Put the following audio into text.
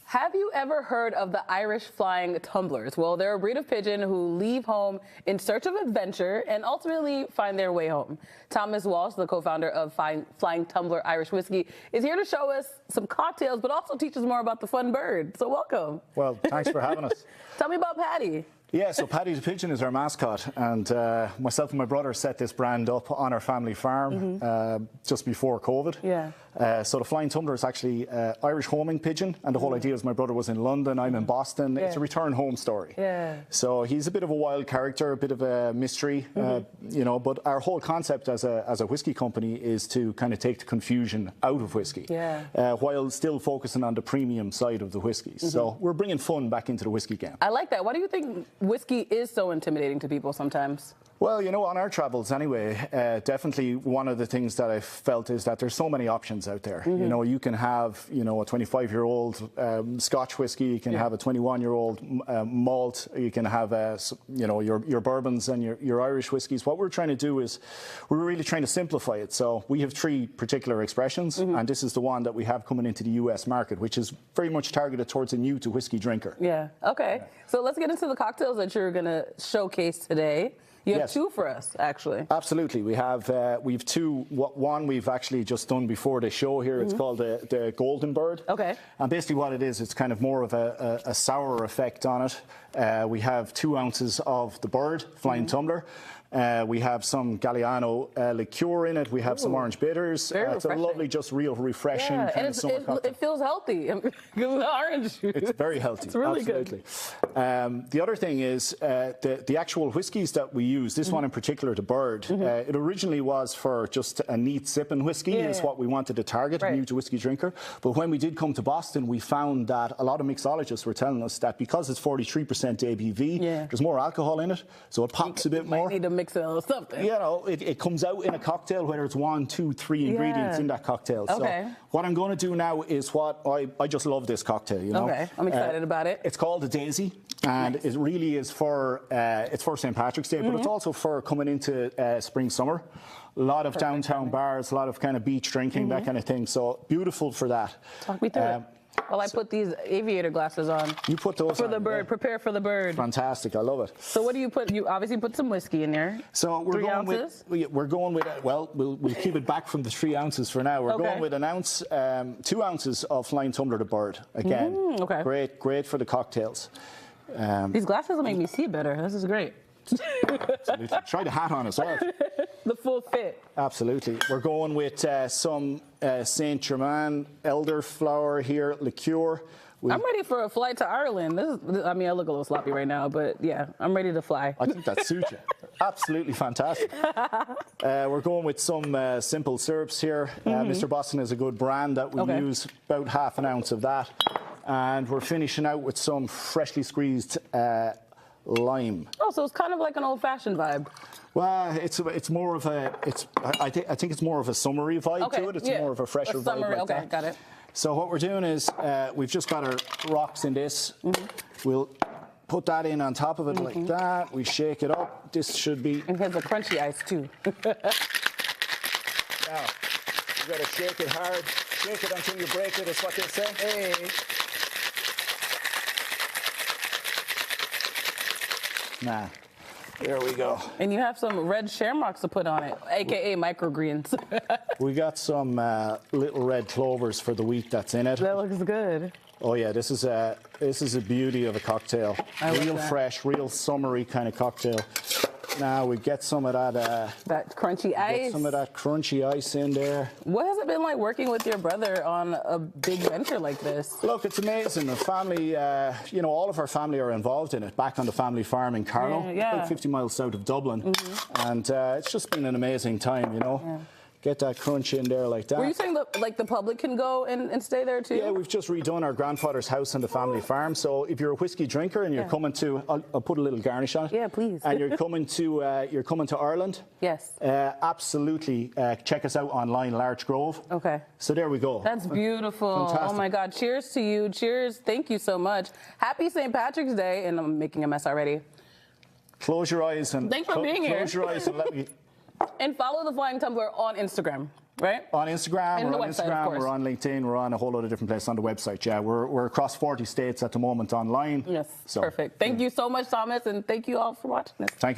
Have you ever heard of the Irish Flying Tumblers? Well, they're a breed of pigeon who leave home in search of adventure and ultimately find their way home. Thomas Walsh, the co-founder of Flying Tumbler Irish Whiskey, is here to show us some cocktails, but also teach us more about the fun bird. So welcome. Well, thanks for having us. Tell me about Paddy. Yeah, so Paddy the pigeon is our mascot, and myself and my brother set this brand up on our family farm just before COVID. Yeah. So the Flying Tumbler is actually Irish homing pigeon, and the whole idea is my brother was in London, I'm in Boston. Yeah. It's a return home story. Yeah. So he's a bit of a wild character, a bit of a mystery, you know. But our whole concept as a whiskey company is to kind of take the confusion out of whiskey, while still focusing on the premium side of the whiskey. So we're bringing fun back into the whiskey game. I like that. Why do you think whiskey is so intimidating to people sometimes? Well, you know, on our travels anyway, definitely one of the things that I felt is that there's so many options out there. You know, you can have, you know, a 25-year-old Scotch whiskey, you can have a 21-year-old malt, you can have, you know, your bourbons and your Irish whiskies. What we're trying to do is we're really trying to simplify it. So we have three particular expressions, and this is the one that we have coming into the US market, which is very much targeted towards a new to whiskey drinker. Yeah, okay. So let's get into the cocktails that you're going to showcase today. You have two for us, actually. Absolutely. We have two. One we've actually just done before the show here. It's called the Golden Bird. Okay. And basically what it is, it's kind of more of a sour effect on it. We have 2 ounces of the bird, Flying Tumbler. We have some Galliano liqueur in it. We have some orange bitters. It's a lovely, just real refreshing kind of summer cocktail. It feels healthy. Orange juice. It's very healthy. It's really absolutely good. The other thing is the actual whiskies that we use, this one in particular, the Bird, it originally was for just a neat sipping whiskey is what we wanted to target, a new to whiskey drinker. But when we did come to Boston, we found that a lot of mixologists were telling us that because it's 43% ABV, there's more alcohol in it, so it pops a bit more. Mix it or something. You know, it comes out in a cocktail, whether it's 1, 2, 3 ingredients in that cocktail. Okay. So what I'm going to do now is what I just love this cocktail, you know. Okay, I'm excited about it. It's called the Daisy, and it really is for it's for St. Patrick's Day, but it's also for coming into spring, summer. A lot of downtown bars, a lot of kind of beach drinking, that kind of thing. So beautiful for that. Talk me through it. Well, I put these aviator glasses on. You put those for on, the bird. Prepare for the bird. Fantastic, I love it. So what do you put? You obviously put some whiskey in there. So we're 3 going ounces? we're going with well, we'll keep it back from the 3 ounces for now. We're going with an ounce, 2 ounces of Flying Tumbler the Bird. Again, great for the cocktails. These glasses will make me see better. This is great. Absolutely. Try the hat on as well. The full fit. Absolutely. We're going with some Saint Germain elderflower here liqueur. I'm ready for a flight to Ireland. I mean, I look a little sloppy right now, but yeah, I'm ready to fly. I think that suits you. Absolutely fantastic. We're going with some simple syrups here. Mr. Boston is a good brand that we use, about half an ounce of that. And we're finishing out with some freshly squeezed lime. Oh, so it's kind of like an old-fashioned vibe. Well, it's more of a I think it's more of a summery vibe to it. It's more of a fresher vibe like that. Got it. So what we're doing is we've just got our rocks in this. We'll put that in on top of it like that. We shake it up. This should be. And here's the crunchy ice too. Now you gotta shake it hard. Shake it until you break it. Is what they say. Hey. Nah. There we go. And you have some red shamrocks to put on it, a.k.a. microgreens. We got some little red clovers for the wheat that's in it. That looks good. Oh yeah, this is a beauty of a cocktail. Real fresh, real summery kind of cocktail. Now we get some of that crunchy ice. Get some of that crunchy ice in there. What has it been like working with your brother on a big venture like this? Look, it's amazing. The family, you know, all of our family are involved in it. Back on the family farm in Carlow, about 50 miles south of Dublin, and it's just been an amazing time, you know. Get that crunch in there like that. Were you saying that, the public can go and stay there too? Yeah, we've just redone our grandfather's house on the family farm. So if you're a whiskey drinker and you're coming to, I'll put a little garnish on it. Yeah, please. And you're coming to Ireland. Yes. Absolutely. Check us out online, Larch Grove. Okay. So there we go. That's beautiful. Fantastic. Oh my God. Cheers to you. Cheers. Thank you so much. Happy St. Patrick's Day. And I'm making a mess already. Close your eyes and thanks for being here. Close your eyes and let me. And follow the Flying Tumbler on Instagram. right? On Instagram, And we're the on website, of Instagram, course. we're on LinkedIn, we're on a whole lot of different places on the website. Yeah, we're across 40 states at the moment online. Yes, So, perfect. Thank you so much, Thomas, and thank you all for watching this. Thank you.